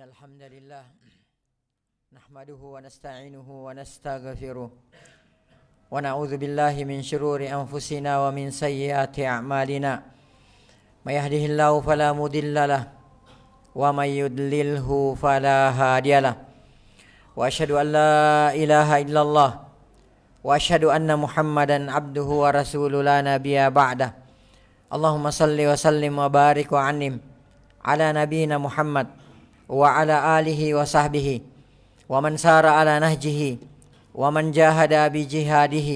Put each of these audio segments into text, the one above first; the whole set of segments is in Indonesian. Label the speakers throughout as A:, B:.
A: الحمد لله نحمده ونستعينه ونستغفره ونعوذ بالله من شرور أنفسنا ومن سيئات أعمالنا من يهده الله فلا مضل له ومن يضلله فلا هادي له وأشهد أن لا إله إلا الله وأشهد أن محمدا عبده ورسوله لا نبي بعده اللهم صل وسلم وبارك وعنم على نبينا محمد وعلى آله وصحبه ومن سار على نهجه ومن جاهد بجهاده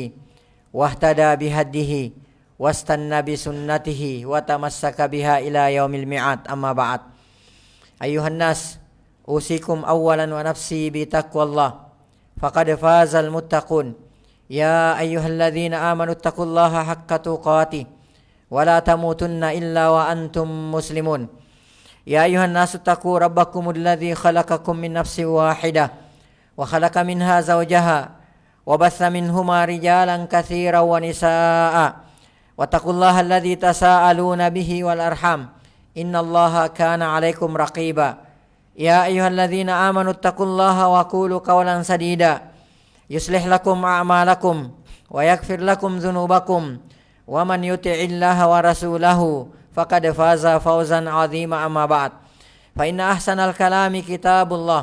A: واهتدى بهديه واستنى بسنته وتمسك بها إلى يوم الميعاد أما بعد أيها الناس أوصيكم أولا ونفسي بتقوى الله فقد فاز المتقون يا أيها الذين آمنوا اتقوا الله حق تقاته ولا تموتن إلا وأنتم مسلمون يا أيها الناس اتقوا ربكم الذي خلقكم من نفس واحدة وخلق منها زوجها وبث منهما رجالا كثيرا ونساء واتقوا الله الذي تساءلون به والأرحام إن الله كان عليكم رقيبا يا أيها الذين آمنوا اتقوا الله وقولوا قولا سديدا يصلح لكم أعمالكم ويغفر لكم ذنوبكم ومن يطع الله ورسوله فقد فاز فوزا عظيما أما بعد فإن أحسن الكلام كتاب الله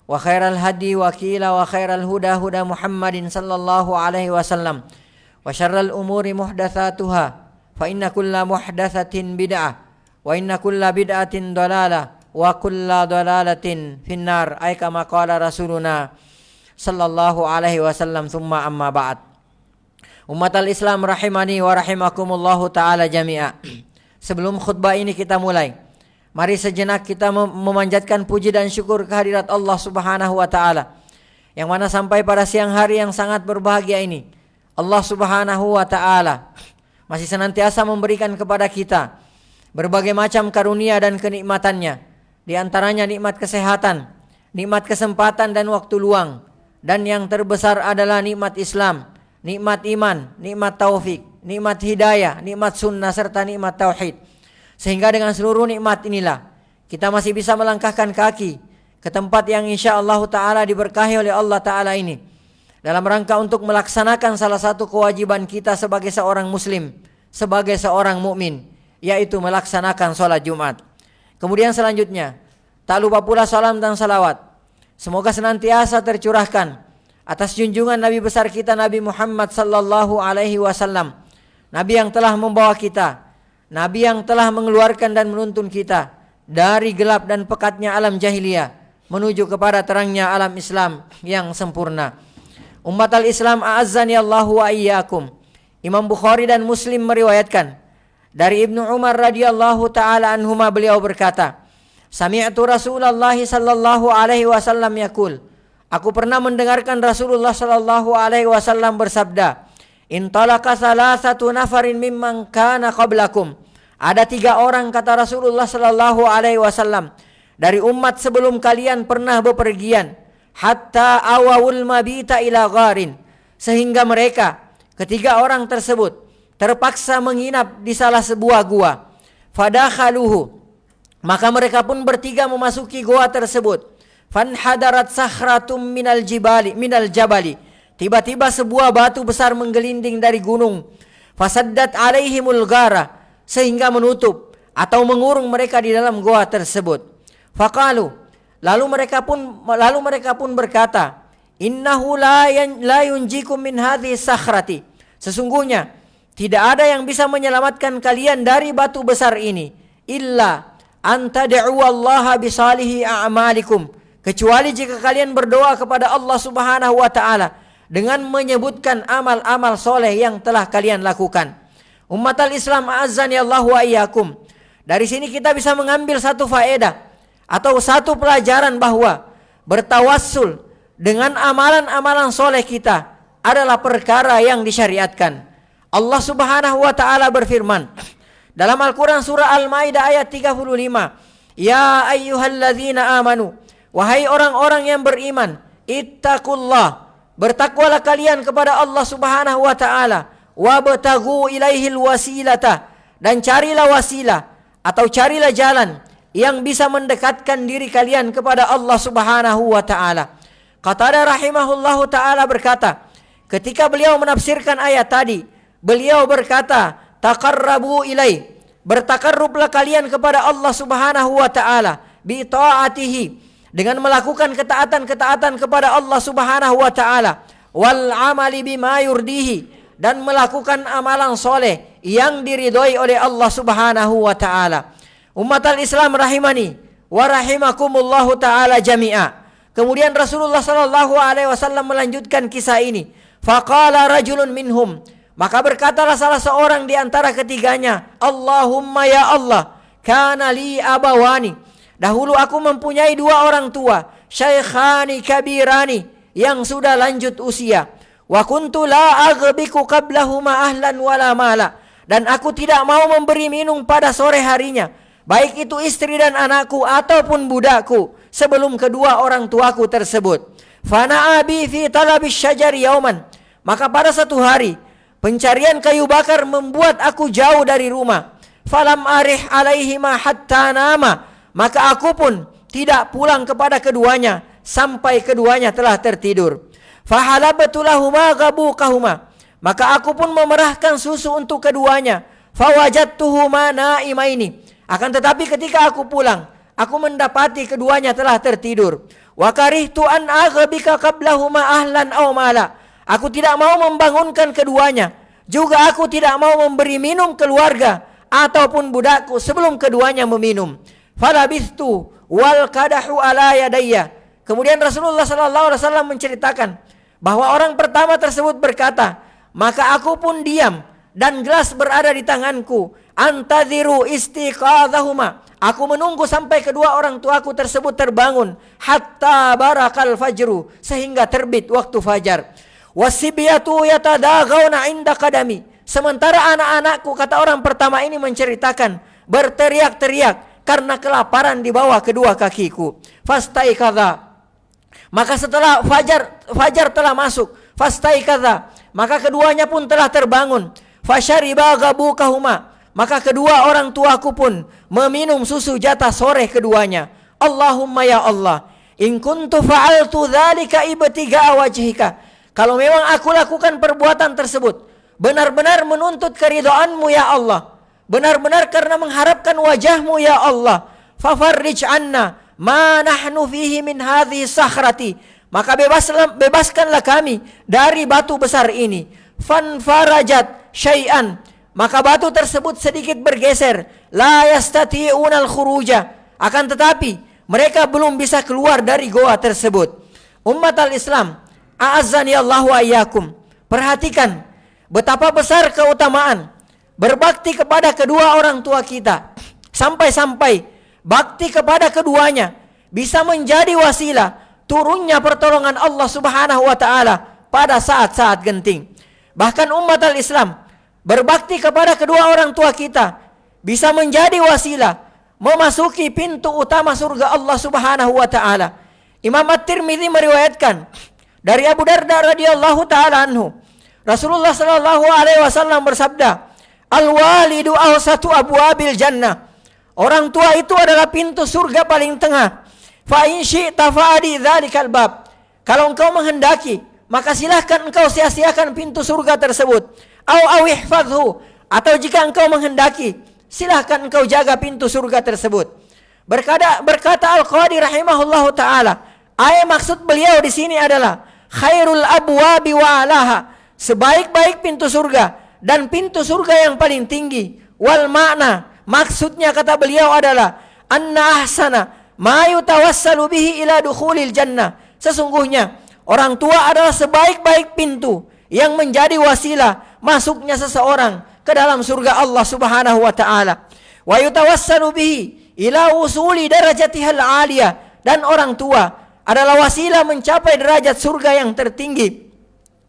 A: وخير الهدي وخير الهدى هدى محمد صلى الله عليه وسلم وشر الأمور محدثاتها فإن كل محدثة بدعة وإن كل بدعة ضلالة وكل ضلالة في النار أي كما قال رسولنا صلى الله عليه وسلم ثم أما بعد Ummatal Islam rahimani wa rahimakumullahu ta'ala jami'a. Sebelum khutbah ini kita mulai, mari sejenak kita memanjatkan puji dan syukur kehadirat Allah Subhanahu wa taala. Yang mana sampai pada siang hari yang sangat berbahagia ini, Allah Subhanahu wa taala masih senantiasa memberikan kepada kita berbagai macam karunia dan kenikmatannya. Di antaranya nikmat kesehatan, nikmat kesempatan dan waktu luang, dan yang terbesar adalah nikmat Islam, nikmat iman, nikmat taufik, nikmat hidayah, nikmat sunnah, serta nikmat tauhid. Sehingga dengan seluruh nikmat inilah kita masih bisa melangkahkan kaki ke tempat yang insya-Allah ta'ala diberkahi oleh Allah ta'ala ini, dalam rangka untuk melaksanakan salah satu kewajiban kita sebagai seorang muslim, sebagai seorang mukmin, yaitu melaksanakan sholat Jumat. Kemudian selanjutnya, tak lupa pula salam dan salawat semoga senantiasa tercurahkan atas junjungan Nabi besar kita Nabi Muhammad sallallahu alaihi wasallam, Nabi yang telah membawa kita, Nabi yang telah mengeluarkan dan menuntun kita dari gelap dan pekatnya alam jahiliyah menuju kepada terangnya alam Islam yang sempurna. Ummatal Islam a'azzani Allahu wa iyyakum. Imam Bukhari dan Muslim meriwayatkan dari Ibnu Umar radhiyallahu taala anhuma, beliau berkata, sami'tu Rasulullah sallallahu alaihi wasallam yaqul, aku pernah mendengarkan Rasulullah sallallahu alaihi wasallam bersabda, intalaqa salasatu nafarin mimman kana qablakum. Ada 3 orang, kata Rasulullah sallallahu alaihi wasallam, dari umat sebelum kalian pernah bepergian, hatta awawul mabita ila gharin, sehingga mereka, ketiga orang tersebut, terpaksa menginap di salah sebuah gua. Fadakhaluhu, maka mereka pun bertiga memasuki gua tersebut. Fanhadarat sakhratum minal jabali, tiba-tiba sebuah batu besar menggelinding dari gunung. Fasaddat alaihimul ghara, sehingga menutup atau mengurung mereka di dalam goa tersebut. Faqalu, lalu mereka pun berkata, innahu la yunjikum min hadhihi sakhrati, sesungguhnya tidak ada yang bisa menyelamatkan kalian dari batu besar ini illa antad'u Allah bisalihi a'malikum, kecuali jika kalian berdoa kepada Allah Subhanahu wa taala dengan menyebutkan amal-amal soleh yang telah kalian lakukan. Ummatal Islam a'azzani Allah wa iyyakum. Dari sini kita bisa mengambil satu faedah atau satu pelajaran bahwa bertawassul dengan amalan-amalan soleh kita adalah perkara yang disyariatkan. Allah Subhanahu wa taala berfirman dalam Al-Qur'an surah Al-Maidah ayat 35, ya ayyuhalladzina amanu, wahai orang-orang yang beriman, ittaqullah, bertakwalah kalian kepada Allah Subhanahu wa taala, wabtaghu ilaihil wasilata, dan carilah wasilah atau carilah jalan yang bisa mendekatkan diri kalian kepada Allah Subhanahu wa taala. Qatadah rahimahullahu taala berkata, ketika beliau menafsirkan ayat tadi, beliau berkata, taqarrabu ilai, bertakarrublah kalian kepada Allah Subhanahu wa taala bi taatihi, dengan melakukan ketaatan-ketaatan kepada Allah Subhanahu wa taala, wal amali bima yurdihi, dan melakukan amalan soleh yang diridhoi oleh Allah Subhanahu wa taala. Ummatal Islam rahimani wa rahimakumullahu taala jami'a. Kemudian Rasulullah sallallahu alaihi wasallam melanjutkan kisah ini. Faqala rajulun minhum, maka berkatalah salah seorang di antara ketiganya, Allahumma ya Allah, kana li abawani, dahulu aku mempunyai dua orang tua, syaikhani kabirani, yang sudah lanjut usia. Wa kuntu la aghbiku qablahuma ahlan wala mala, dan aku tidak mau memberi minum pada sore harinya, baik itu istri dan anakku ataupun budakku, sebelum kedua orang tuaku tersebut. Fana abi fi talabis syajari yauman, maka pada satu hari pencarian kayu bakar membuat aku jauh dari rumah. Falam arih alaihima hatta nama, maka aku pun tidak pulang kepada keduanya sampai keduanya telah tertidur. Fahalabtu lahuma ghabukahuma, maka aku pun memerahkan susu untuk keduanya. Fawajadtuhuma naimaini, akan tetapi ketika aku pulang, aku mendapati keduanya telah tertidur. Wa karihtu an aghbika qablahuma ahlan aw mala, aku tidak mau membangunkan keduanya, juga aku tidak mau memberi minum keluarga ataupun budakku sebelum keduanya meminum. Falabithtu wal qadahu ala yadayya. Kemudian Rasulullah sallallahu alaihi wasallam menceritakan bahwa orang pertama tersebut berkata, maka aku pun diam dan gelas berada di tanganku. Antadhiru istiqadhahuma, aku menunggu sampai kedua orang tuaku tersebut terbangun. Hatta barakal fajru, sehingga terbit waktu fajar. Wasibiyatu yatadaghauna inda qadami, sementara anak-anakku, kata orang pertama ini menceritakan, berteriak-teriak karena kelaparan di bawah kedua kakiku. Fastaikadha, maka setelah fajar telah masuk, fastaikadha, maka keduanya pun telah terbangun. Fasyariba ghabukahuma, maka kedua orang tuaku pun meminum susu jatah sore keduanya. Allahumma ya Allah, in kuntu fa'altu dzalika ibtigaa wajhika, kalau memang aku lakukan perbuatan tersebut benar-benar menuntut keridhaanmu ya Allah, benar-benar karena mengharapkan wajahmu ya Allah, fafarrij anna ma nahnu fihi min hadhihi sakhrati, maka bebaskanlah kami dari batu besar ini. Fanfarajat syai'an, maka batu tersebut sedikit bergeser. La yastati'unal khuruja, akan tetapi mereka belum bisa keluar dari goa tersebut. Ummatal Islam, a'azzani Allah wa iyyakum, perhatikan betapa besar keutamaan berbakti kepada kedua orang tua kita, sampai-sampai bakti kepada keduanya bisa menjadi wasilah turunnya pertolongan Allah Subhanahu wa taala pada saat-saat genting. Bahkan umat al-Islam berbakti kepada kedua orang tua kita bisa menjadi wasilah memasuki pintu utama surga Allah Subhanahu wa taala. Imam At-Tirmidzi meriwayatkan dari Abu Darda radhiyallahu taala anhu, Rasulullah sallallahu alaihi wasallam bersabda, "Al-walidu awsatu abwabil jannah." Orang tua itu adalah pintu surga paling tengah. Fa in syi'ta fa'adi dzalikal bab. Kalau engkau menghendaki, maka silahkan engkau sia-siakan pintu surga tersebut. Au ihfadhu, atau jika engkau menghendaki, silahkan engkau jaga pintu surga tersebut. Berkata Al-Qadi rahimahullahu taala, ayat maksud beliau di sini adalah khairul abwabi wa alaha, sebaik-baik pintu surga dan pintu surga yang paling tinggi. Wal makna, maksudnya kata beliau adalah anna ahsana ma yutawassalu bihi ila dukhulil jannah. Sesungguhnya orang tua adalah sebaik-baik pintu yang menjadi wasilah masuknya seseorang ke dalam surga Allah Subhanahu wa taala. Wa yutawassalu bihi ila usuli darajatihal aliyah, dan orang tua adalah wasilah mencapai derajat surga yang tertinggi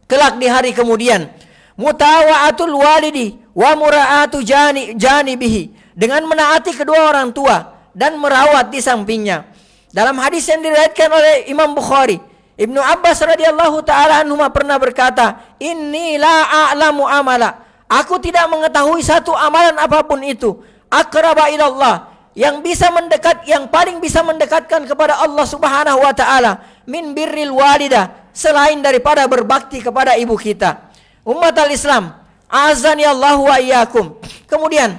A: kelak di hari kemudian. Mutawa'atul walidi wa mura'atu janibihi, dengan menaati kedua orang tua dan merawat di sampingnya. Dalam hadis yang diriwayatkan oleh Imam Bukhari, Ibnu Abbas radhiyallahu taala anhuma pernah berkata, "Inni la a'lamu amala." Aku tidak mengetahui satu amalan apapun itu aqraba ilallah, yang paling bisa mendekatkan kepada Allah Subhanahu wa taala min birril walidah, selain daripada berbakti kepada ibu kita. Ummatal Islam, azani Allah wa iyyakum. Kemudian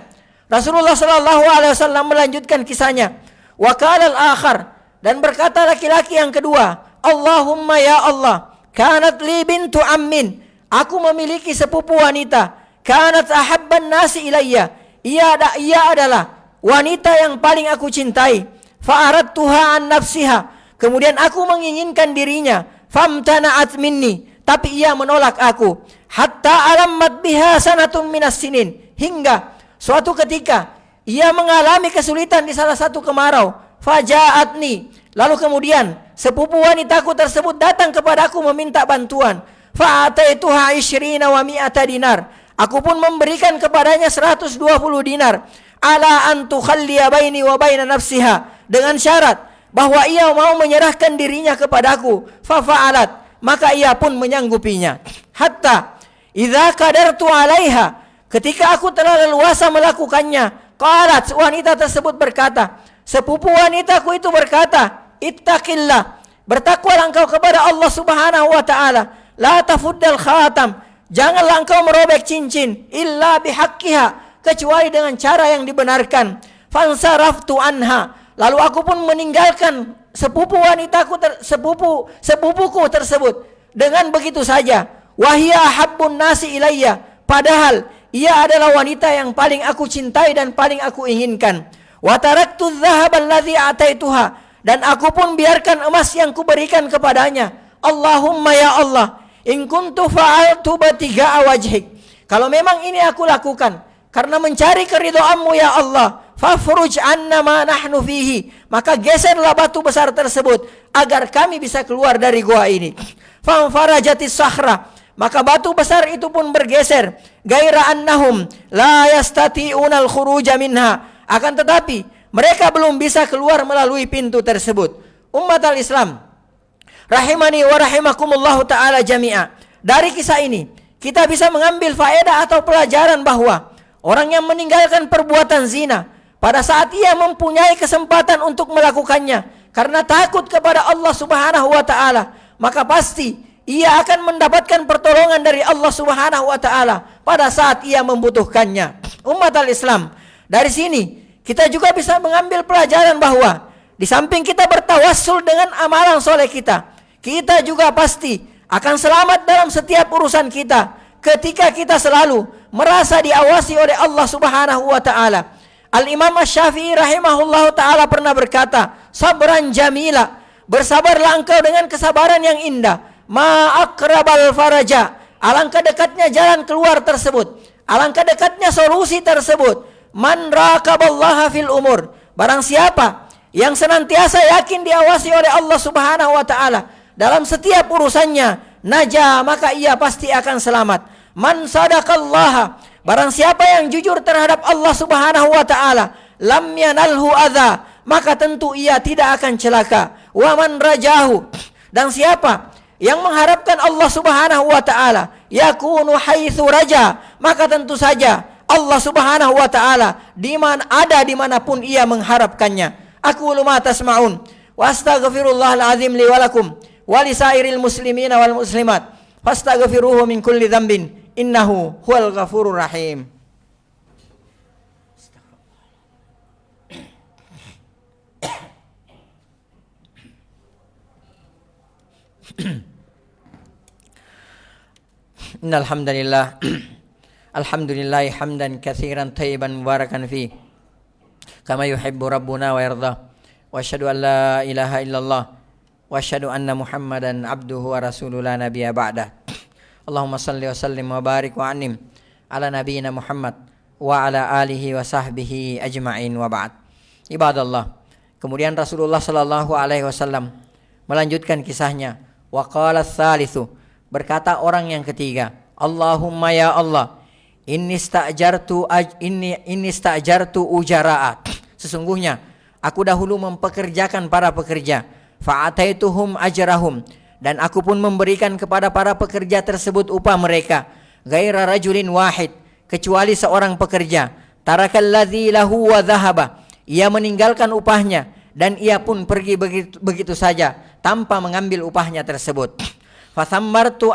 A: Rasulullah sallallahu alaihi wasallam melanjutkan kisahnya. Wa qala al-akhar, dan berkata laki-laki yang kedua, Allahumma ya Allah, kanat li bintu ammin, aku memiliki sepupu wanita, kanat ahabban nasi ilayya, ia adalah wanita yang paling aku cintai. Fa'aradtuha an nafsiha, kemudian aku menginginkan dirinya. Famtana'at minni, tapi ia menolak aku. Hatta alammat biha sanatun minas sinin, hingga suatu ketika ia mengalami kesulitan di salah satu kemarau. Faja'atni, lalu kemudian sepupu wanitaku tersebut datang kepadaku meminta bantuan. Fa'ataituha 20 wa mi'ata dinar, aku pun memberikan kepadanya 120 dinar. Ala an tukhalliya baini wa baina nafsiha, dengan syarat bahwa ia mau menyerahkan dirinya kepadaku. Fafa'alat, maka ia pun menyanggupinya. Hatta idza qadartu 'alaiha, ketika aku telah leluasa melakukannya, qalat, wanita tersebut berkata, sepupu wanitaku itu berkata, ittaqillah, bertakwalah engkau kepada Allah Subhanahu wa taala. La tafuddal khatam, janganlah engkau merobek cincin, illa bihaqqiha, kecuali dengan cara yang dibenarkan. Fansaraftu anha, lalu aku pun meninggalkan sepupuku tersebut dengan begitu saja. Wahia habbun nasi ilayya, padahal ia adalah wanita yang paling aku cintai dan paling aku inginkan. Wa taraktu adh-dhahab alladhi ataituha, dan aku pun biarkan emas yang kuberikan kepadanya. Allahumma ya Allah, in kuntu fa'altu batiga'a wajhik, kalau memang ini aku lakukan karena mencari keridhaanmu ya Allah, fafruj anna ma nahnu fihi, maka geserlah batu besar tersebut agar kami bisa keluar dari gua ini. Fanfarajatis sakhra, maka batu besar itu pun bergeser. Gaira annahum la yastati'una al-khuruja minha, akan tetapi mereka belum bisa keluar melalui pintu tersebut. Ummatal Islam, rahimani wa rahimakumullah ta'ala jami'a. Dari kisah ini kita bisa mengambil faedah atau pelajaran bahwa orang yang meninggalkan perbuatan zina pada saat ia mempunyai kesempatan untuk melakukannya karena takut kepada Allah Subhanahu wa taala, maka pasti ia akan mendapatkan pertolongan dari Allah Subhanahu wa taala pada saat ia membutuhkannya. Ummatal Islam, dari sini kita juga bisa mengambil pelajaran bahwa di samping kita bertawassul dengan amalan soleh kita, kita juga pasti akan selamat dalam setiap urusan kita ketika kita selalu merasa diawasi oleh Allah Subhanahu wa taala. Al-Imam Asy-Syafi'i rahimahullahu taala pernah berkata, sabran jamila, bersabarlah engkau dengan kesabaran yang indah. Ma aqrabal faraja, alangkah dekatnya jalan keluar tersebut, alangkah dekatnya solusi tersebut. Man raqaballaha fil umur, barang siapa yang senantiasa yakin diawasi oleh Allah Subhanahu wa taala dalam setiap urusannya, naja, maka ia pasti akan selamat. Man sadaqallaha, barang siapa yang jujur terhadap Allah Subhanahu wa taala, lam yanalhu adza, maka tentu ia tidak akan celaka. Wa man rajahu, dan siapa yang mengharapkan Allah Subhanahu wa taala, yakunu haitsu raja, maka tentu saja Allah Subhanahu wa taala dimanapun ia mengharapkannya. Aku ma tasma'un wa astaghfirullahal azim li wa lakum wa lisairil muslimina wal muslimat fastaghfiruhu min kulli dzambin innahu huwal ghafurur rahim. Innal hamdalillah alhamdulillah hamdan katsiran thayyiban mubarakan fi kama yuhibbu rabbuna wa yarda, wa asyhadu an la ilaha illallah wa asyhadu anna muhammadan abduhu wa rasuluhu la nabiyya ba'da. Allahumma salli wa sallim wa barik wa an'im ala nabiyyina Muhammad wa ala alihi wa sahbihi ajma'in wa ba'd. Ibadallah, kemudian Rasulullah sallallahu alaihi wasallam melanjutkan kisahnya. Wa qala tsalitsu, berkata orang yang ketiga, Allahumma ya Allah, inni sta'jartu ujara'a, sesungguhnya aku dahulu mempekerjakan para pekerja, fa'ataituhum ajrahum, dan aku pun memberikan kepada para pekerja tersebut upah mereka, ghaira rajulin wahid, kecuali seorang pekerja, tarakalladzi lahu wa dhahaba, Ia meninggalkan upahnya dan ia pun pergi begitu saja tanpa mengambil upahnya tersebut. Fasammartu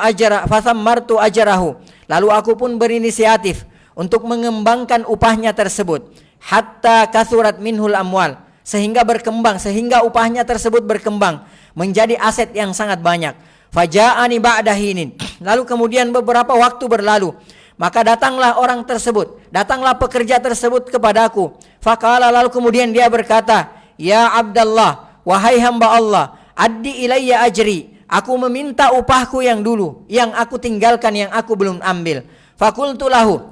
A: ajrahu. Lalu aku pun berinisiatif untuk mengembangkan upahnya tersebut. Hatta kasurat minhul amwal. Sehingga upahnya tersebut berkembang menjadi aset yang sangat banyak. Faja'ani ba'da hinin. Lalu kemudian beberapa waktu berlalu. Maka datanglah pekerja tersebut kepadaku. Faqala, lalu kemudian dia berkata, Ya Abdallah, wahai hamba Allah, addi ilayya ajri. Aku meminta upahku yang dulu, yang aku tinggalkan, yang aku belum ambil. Fakultu lahu.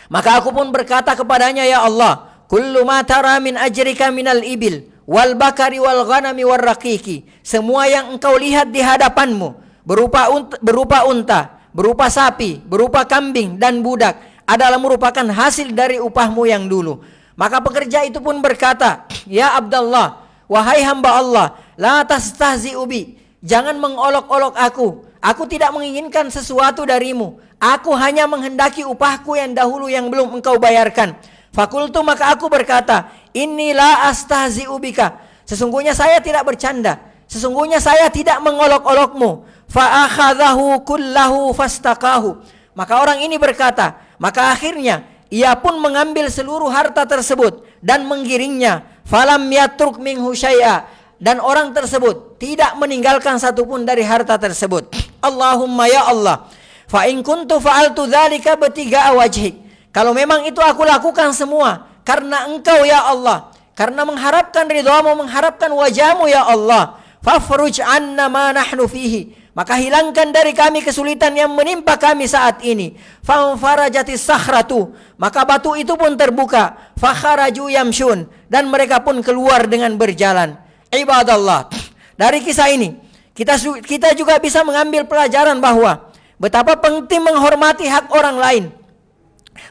A: Maka aku pun berkata kepadanya, Ya Allah, kullu ma tara min ajrika minal ibil wal bakari wal ghanami war raqiqi. Semua yang engkau lihat di hadapanmu berupa unta, berupa sapi, berupa kambing dan budak adalah merupakan hasil dari upahmu yang dulu. Maka pekerja itu pun berkata, Ya Abdallah, wahai hamba Allah, la tastahzi'u bi. Jangan mengolok-olok aku. Aku tidak menginginkan sesuatu darimu. Aku hanya menghendaki upahku yang dahulu yang belum engkau bayarkan. Fakultu, maka aku berkata, Inni la astahzi'u bika. Sesungguhnya saya tidak bercanda. Sesungguhnya saya tidak mengolok-olokmu. Fa'akhadhahu kullahu fastaqahu. Maka orang ini berkata, maka akhirnya ia pun mengambil seluruh harta tersebut dan menggiringnya. Falam yatruk minhu syai'a. Dan orang tersebut tidak meninggalkan satupun dari harta tersebut. Allahumma ya Allah, fa in kuntu fa'altu dzalika batiga'a wajhik. Kalau memang itu aku lakukan semua karena engkau ya Allah, karena mengharapkan ridhamu, mengharapkan wajahmu ya Allah, fafruj anna ma nahnu fihi. Maka hilangkan dari kami kesulitan yang menimpa kami saat ini. Fanfarajatis sakhratu. Maka batu itu pun terbuka. Fakharaju yamshun. Dan mereka pun keluar dengan berjalan. Ibadallah. Dari kisah ini, kita juga bisa mengambil pelajaran bahwa betapa penting menghormati hak orang lain.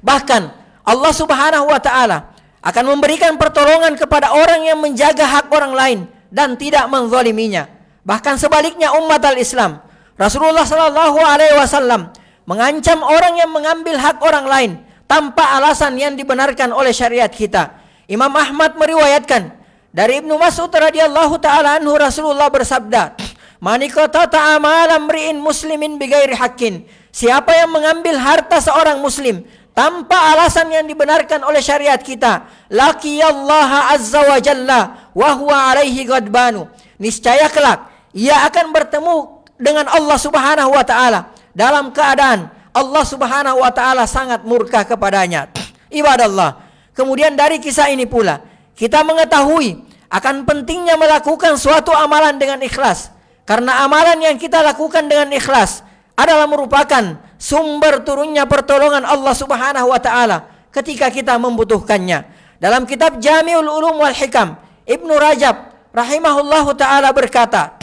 A: Bahkan Allah Subhanahu wa Ta'ala akan memberikan pertolongan kepada orang yang menjaga hak orang lain dan tidak menzaliminya. Bahkan sebaliknya umat al-Islam, Rasulullah sallallahu alaihi wasallam mengancam orang yang mengambil hak orang lain tanpa alasan yang dibenarkan oleh syariat kita. Imam Ahmad meriwayatkan dari Ibnu Mas'ud radhiyallahu taala anhu, Rasulullah bersabda, "Man qata'a amalan mri'in muslimin bighairi haqqin." Siapa yang mengambil harta seorang muslim tanpa alasan yang dibenarkan oleh syariat kita, laqiyallaha azza wa jalla wa huwa alaihi ghadbanu. Niscaya kelak ia akan bertemu dengan Allah Subhanahu wa taala dalam keadaan Allah Subhanahu wa taala sangat murka kepadanya. Ibadallah. Kemudian dari kisah ini pula kita mengetahui akan pentingnya melakukan suatu amalan dengan ikhlas. Karena amalan yang kita lakukan dengan ikhlas adalah merupakan sumber turunnya pertolongan Allah Subhanahu wa taala ketika kita membutuhkannya. Dalam kitab Jami'ul Ulum wal Hikam, Ibnu Rajab rahimahullahu taala berkata,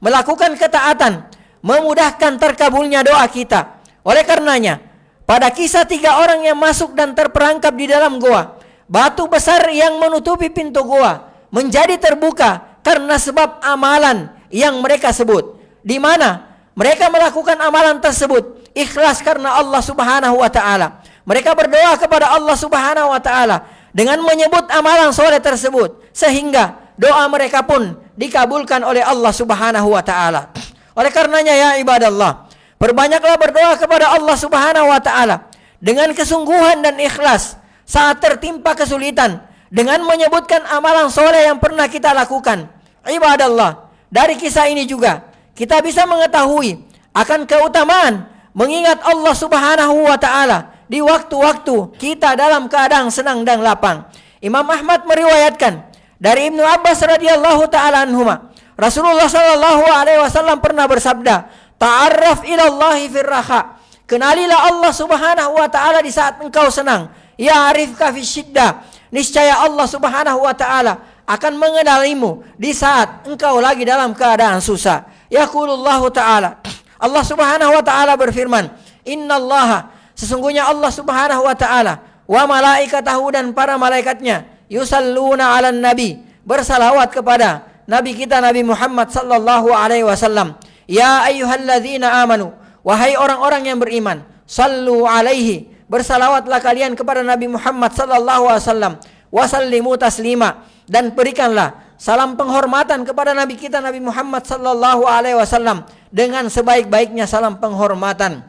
A: melakukan ketaatan memudahkan terkabulnya doa kita. Oleh karenanya, pada kisah 3 orang yang masuk dan terperangkap di dalam goa, batu besar yang menutupi pintu goa menjadi terbuka karena sebab amalan yang mereka sebut, di mana mereka melakukan amalan tersebut ikhlas karena Allah Subhanahu wa taala. Mereka berdoa kepada Allah Subhanahu wa taala dengan menyebut amalan soleh tersebut, sehingga doa mereka pun dikabulkan oleh Allah Subhanahu wa taala. Oleh karenanya ya ibadallah, perbanyaklah berdoa kepada Allah Subhanahu wa taala dengan kesungguhan dan ikhlas saat tertimpa kesulitan, dengan menyebutkan amalan soleh yang pernah kita lakukan. Ibadallah, dari kisah ini juga kita bisa mengetahui akan keutamaan mengingat Allah Subhanahu wa taala di waktu-waktu kita dalam keadaan senang dan lapang. Imam Ahmad meriwayatkan dari Ibnu Abbas radhiyallahu taala anhuma, Rasulullah sallallahu alaihi wasallam pernah bersabda, "Ta'arraf ila Allahi fir raha." Kenalilah Allah Subhanahu wa taala di saat engkau senang. Ya'rifka fi syiddah. Niscaya Allah Subhanahu wa taala akan mengenalimu di saat engkau lagi dalam keadaan susah. Yaqulullahu taala, Allah Subhanahu wa taala berfirman, "Innallaha," sesungguhnya Allah Subhanahu wa taala, "wa malaikatahu," dan para malaikatnya, "yusalluna 'alan nabi," bersalawat kepada nabi kita Nabi Muhammad sallallahu alaihi wasallam. Ya ayyuhalladzina amanu, wahai orang-orang yang beriman, sallu alaihi, bersalawatlah kalian kepada Nabi Muhammad sallallahu alaihi wasallam, wa sallimu taslima, dan berikanlah salam penghormatan kepada Nabi kita Nabi Muhammad sallallahu alaihi wasallam dengan sebaik-baiknya salam penghormatan.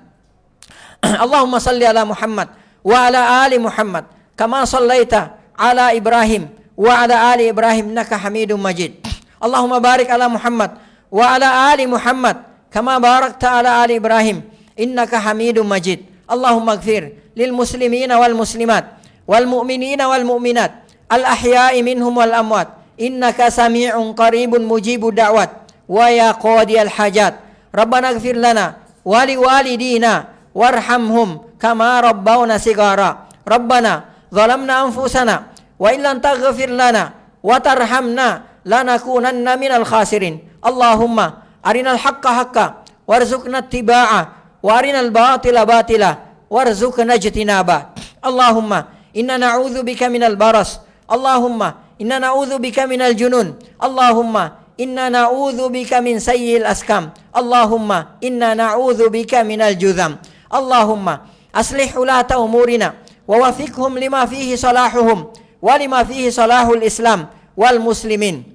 A: Allahumma salli ala Muhammad wa ala ali Muhammad kama sallaita ala Ibrahim wa ala ali Ibrahim innaka Hamidum Majid. Allahumma barik ala Muhammad wa ala ali Muhammad kama barakta ala ali Ibrahim innaka Hamidum Majid. Allahumma ighfir lil muslimina wal muslimat wal mu'minina wal mu'minat al ahya'i minhum wal amwat innaka sami'un qaribun mujibu da'wat wa ya qadiyal hajat. Rabbana ighfir lana wa li walidina warhamhum kama rabbawna sigara. Rabbana zalamna anfusana wa illam taghfir lana wa tarhamna lanakunanna minal khasirin. Allahumma arinal haqqa haqqa warzuqna ittiba'a wa arinal batila batila warzuqna ijtinaba. Allahumma inna na'udzubika minal baras. Allahumma inna na'udzubika minal junun. Allahumma inna na'udzubika min sayyi'il askam. Allahumma inna na'udzubika minal juzam. Allahumma aslih ulata umurina wa wafiqhum lima fihi salahuhum wa lima fihi salahul Islam wal muslimin.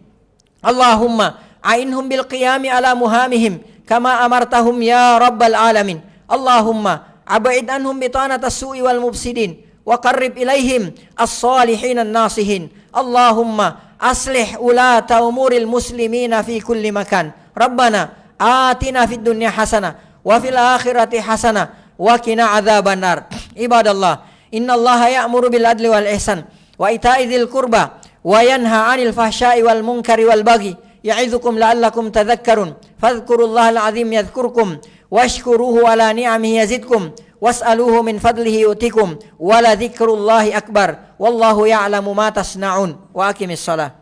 A: Allahumma a'inhum bil qiyami ala muhamihim kama amartahum ya rabbal alamin. Allahumma ab'id anhum bitanat as-su'i wal mufsidin wa qarrib ilaihim as-salihin an-nasihin. Allahumma aslih ulata umuril muslimina fi kulli makan. Rabbana atina fid dunya hasanah wa fil akhirati hasanah wa qina adzaban nar. Ibadallah, innallaha ya'muru bil adli wal ihsan wa ita'i dzil qurba wa yanha 'anil fahsya'i wal munkari wal baghi ya'idzukum la'allakum tadhakkarun. Fadhkurullahal 'azim yadhkurkum washkuruhu ala ni'amihi yazidkum was'aluhu min fadlihi yu'tikum wa la dzikrullahi akbar wallahu ya'lamu ma tasna'un. Wa aqimis shalah.